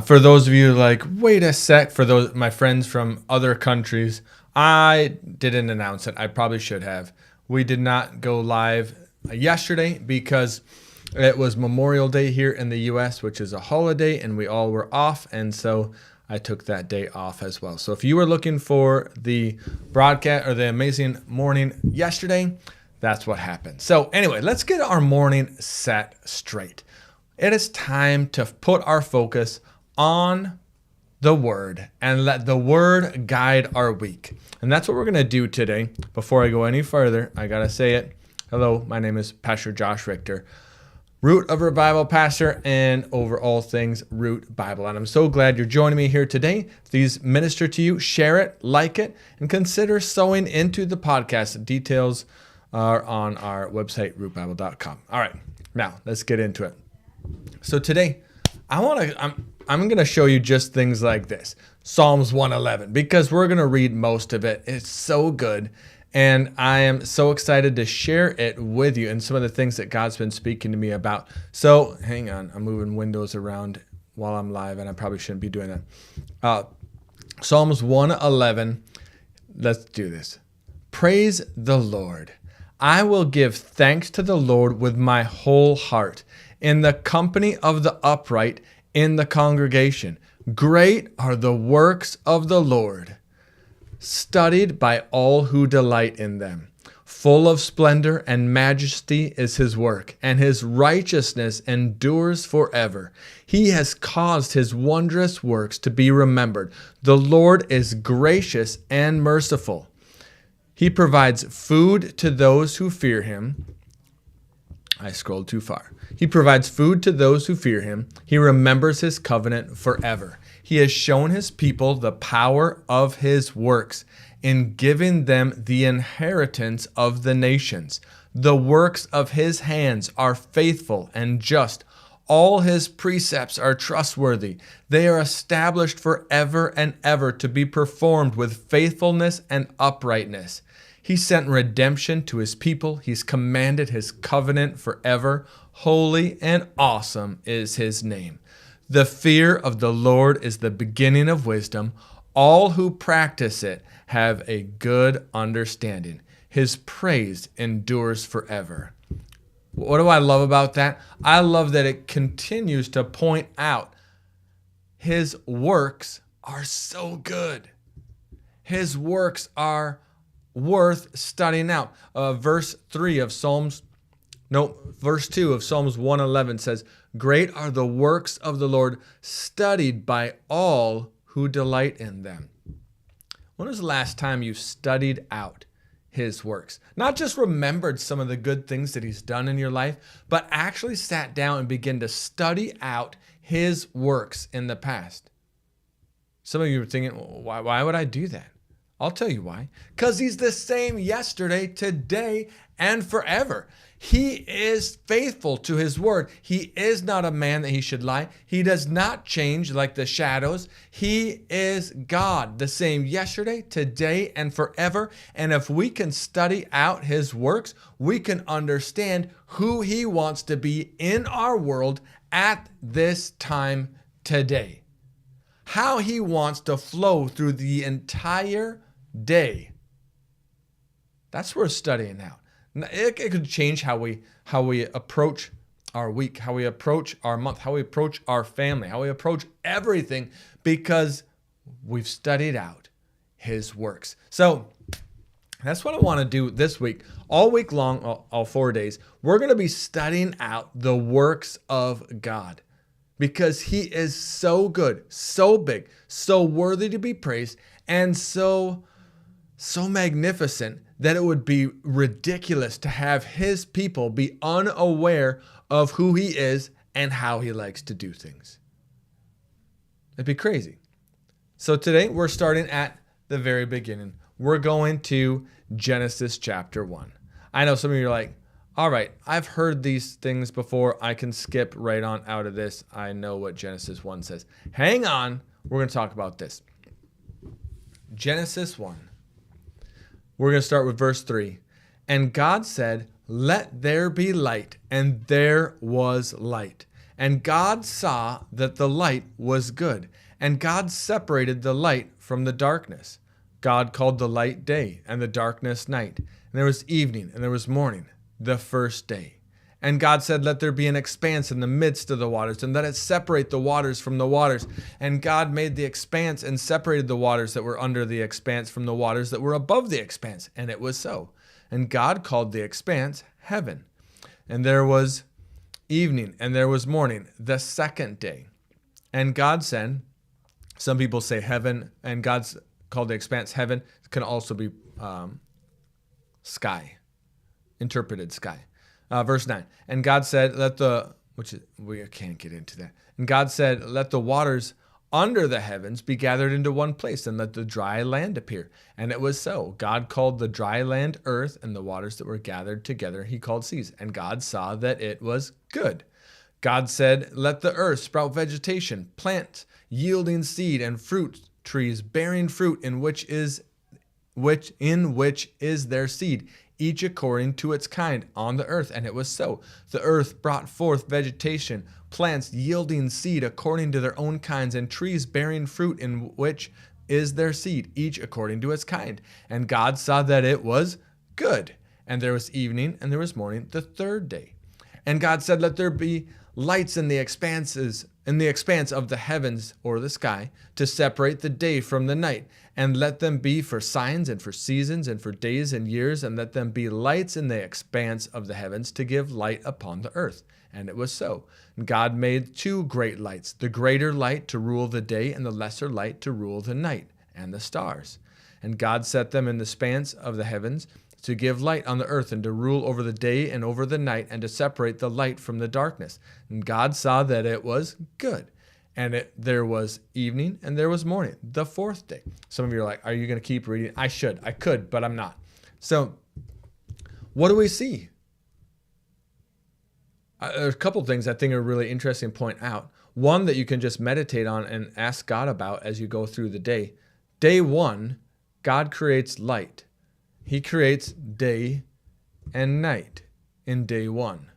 For those of you like, wait a sec, for those my friends from other countries, I didn't announce it. I probably should have. We did not go live yesterday because it was Memorial Day here in the U.S., which is a holiday, and we all were off, and so I took that day off as well. So if you were looking for the broadcast or the amazing morning yesterday, that's what happened. So anyway, let's get our morning set straight. It is time to put our focus on the Word and let the Word guide our week. And that's what we're going to do today. Before I go any further, I got to say it. Hello, my name is Pastor Josh Richter, Root of Revival pastor and over all things Root Bible. And I'm so glad you're joining me here today. If these minister to you, share it, like it, and consider sowing into the podcast. Details are on our website, rootbible.com. All right, now let's get into it. So today, I'm going to show you just things like this. Psalms 111, because we're going to read most of it. It's so good. And I am so excited to share it with you and some of the things that God's been speaking to me about. So hang on, I'm moving windows around while I'm live, and I probably shouldn't be doing that. Psalms 111, let's do this. Praise the Lord. I will give thanks to the Lord with my whole heart, in the company of the upright, in the congregation. Great are the works of the Lord, studied by all who delight in them. Full of splendor and majesty is his work, and his righteousness endures forever. He has caused his wondrous works to be remembered. The Lord is gracious and merciful. He provides food to those who fear him. I scrolled too far. He provides food to those who fear him. He remembers his covenant forever. He has shown his people the power of his works in giving them the inheritance of the nations. The works of his hands are faithful and just. All his precepts are trustworthy. They are established forever and ever to be performed with faithfulness and uprightness. He sent redemption to his people. He's commanded his covenant forever. Holy and awesome is his name. The fear of the Lord is the beginning of wisdom. All who practice it have a good understanding. His praise endures forever. What do I love about that? I love that it continues to point out his works are so good. His works are worth studying out. Verse 2 of Psalms 111 says, great are the works of the Lord, studied by all who delight in them. When was the last time you studied out his works? Not just remembered some of the good things that he's done in your life, but actually sat down and began to study out his works in the past. Some of you are thinking, why would I do that? I'll tell you why. Because he's the same yesterday, today, and forever. He is faithful to his word. He is not a man that he should lie. He does not change like the shadows. He is God, the same yesterday, today, and forever. And if we can study out his works, we can understand who he wants to be in our world at this time today. How he wants to flow through the entire day. That's what we're studying out. It could change how we approach our week, how we approach our month, how we approach our family, how we approach everything, because we've studied out his works. So that's what I want to do this week. All week long, all 4 days, we're going to be studying out the works of God, because he is so good, so big, so worthy to be praised, and so magnificent that it would be ridiculous to have his people be unaware of who he is and how he likes to do things. It'd be crazy. So today we're starting at the very beginning. We're going to Genesis chapter 1. I know some of you are like, all right, I've heard these things before. I can skip right on out of this. I know what Genesis 1 says. Hang on. We're going to talk about this. Genesis 1. We're going to start with verse 3. And God said, let there be light, and there was light. And God saw that the light was good. And God separated the light from the darkness. God called the light day, and the darkness night. And there was evening, and there was morning, the first day. And God said, let there be an expanse in the midst of the waters, and let it separate the waters from the waters. And God made the expanse and separated the waters that were under the expanse from the waters that were above the expanse. And it was so. And God called the expanse heaven. And there was evening, and there was morning, the second day. And God said, some people say heaven, and God's called the expanse heaven. It can also be sky, interpreted sky. Verse 9, and God said, we can't get into that. And God said, let the waters under the heavens be gathered into one place, and let the dry land appear. And it was so. God called the dry land earth, and the waters that were gathered together he called seas. And God saw that it was good. God said, let the earth sprout vegetation, plants yielding seed, and fruit trees bearing fruit in which is their seed, each according to its kind on the earth. And it was so. The earth brought forth vegetation, plants yielding seed according to their own kinds, and trees bearing fruit in which is their seed, each according to its kind. And God saw that it was good. And there was evening, and there was morning, the third day. And God said, let there be lights in the expanse of the heavens or the sky, to separate the day from the night, and let them be for signs and for seasons and for days and years, and let them be lights in the expanse of the heavens to give light upon the earth. And it was so. And God made two great lights, the greater light to rule the day, and the lesser light to rule the night, and the stars. And God set them in the expanse of the heavens to give light on the earth, and to rule over the day and over the night, and to separate the light from the darkness. And God saw that it was good. And there was evening, and there was morning, the fourth day. Some of you are like, are you going to keep reading? I could, but I'm not. So what do we see? There's a couple things I think are really interesting to point out. One that you can just meditate on and ask God about as you go through the day. Day one, God creates light. He creates day and night in day one.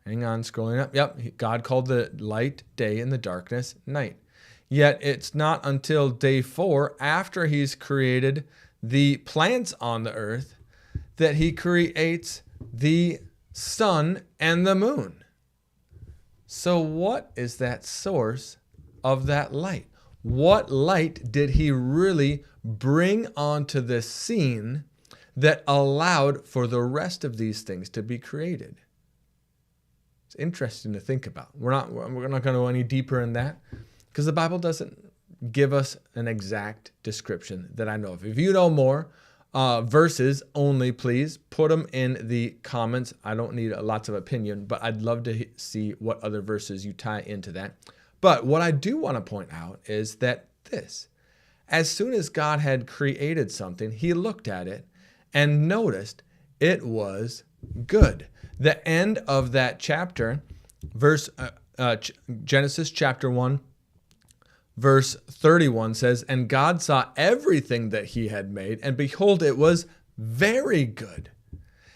Hang on, scrolling up. Yep, God called the light day and the darkness night. Yet it's not until day 4, after he's created the plants on the earth, that he creates the sun and the moon. So what is that source of that light? What light did he really bring onto the scene that allowed for the rest of these things to be created? It's interesting to think about. We're not going to go any deeper in that, because the Bible doesn't give us an exact description that I know of. If you know more verses only, please put them in the comments. I don't need lots of opinion, but I'd love to see what other verses you tie into that. But what I do want to point out is that as soon as God had created something, he looked at it and noticed it was good. The end of that chapter, Genesis chapter 1, verse 31 says, and God saw everything that he had made, and behold, it was very good.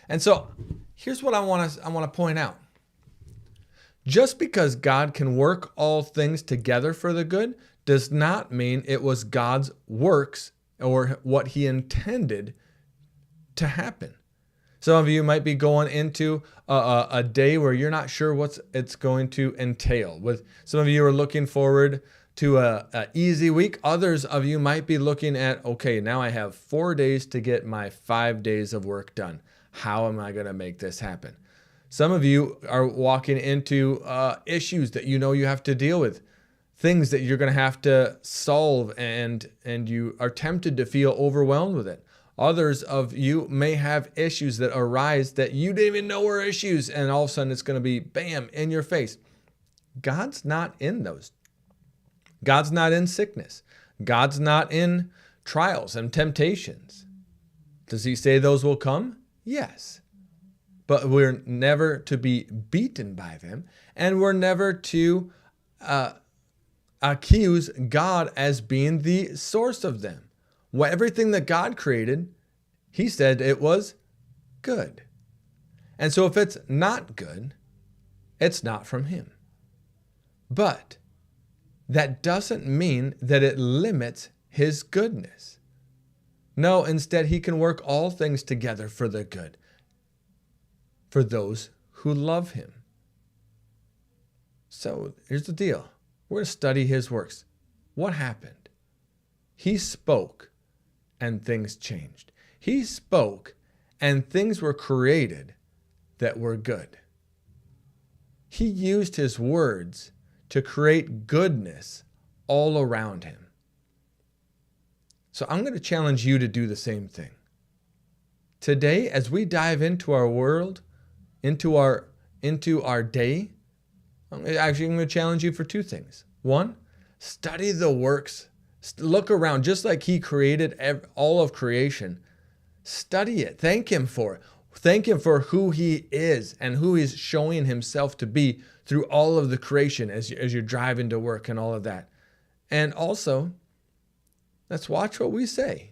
And so here's what I want to point out. Just because God can work all things together for the good does not mean it was God's works or what he intended to happen. Some of you might be going into a day where you're not sure what it's going to entail. With some of you are looking forward to a easy week. Others of you might be looking at, okay, now I have 4 days to get my 5 days of work done. How am I going to make this happen? Some of you are walking into issues that you know you have to deal with, things that you're going to have to solve, and you are tempted to feel overwhelmed with it. Others of you may have issues that arise that you didn't even know were issues, and all of a sudden it's going to be bam in your face. God's not in those. God's not in sickness. God's not in trials and temptations. Does he say those will come? Yes. But we're never to be beaten by them, and we're never to accuse God as being the source of them. Everything that God created, he said it was good. And so if it's not good, it's not from him. But that doesn't mean that it limits his goodness. No, instead, he can work all things together for the good, for those who love him. So here's the deal. We're going to study his works. What happened? He spoke and things changed. He spoke and things were created that were good. He used his words to create goodness all around him. So I'm going to challenge you to do the same thing. Today, as we dive into our world, into our day, I'm going to challenge you for two things. One, study the works. Look around, just like he created all of creation. Study it. Thank him for it. Thank him for who he is and who he's showing himself to be through all of the creation as you're driving to work and all of that. And also, let's watch what we say.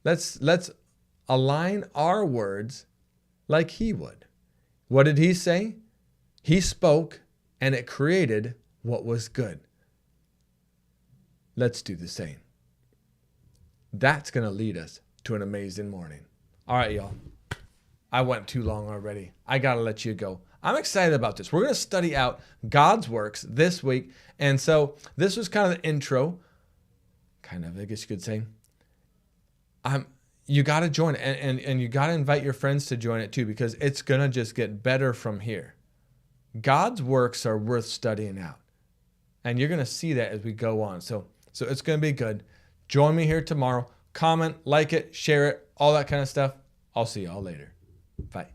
Let's align our words like he would. What did he say? He spoke and it created what was good. Let's do the same. That's going to lead us to an amazing morning. All right, y'all. I went too long already. I got to let you go. I'm excited about this. We're going to study out God's works this week. And so this was kind of the intro. Kind of, I guess you could say. You got to join it. And you got to invite your friends to join it too, because it's going to just get better from here. God's works are worth studying out. And you're going to see that as we go on. So it's going to be good. Join me here tomorrow. Comment, like it, share it, all that kind of stuff. I'll see y'all later. Bye.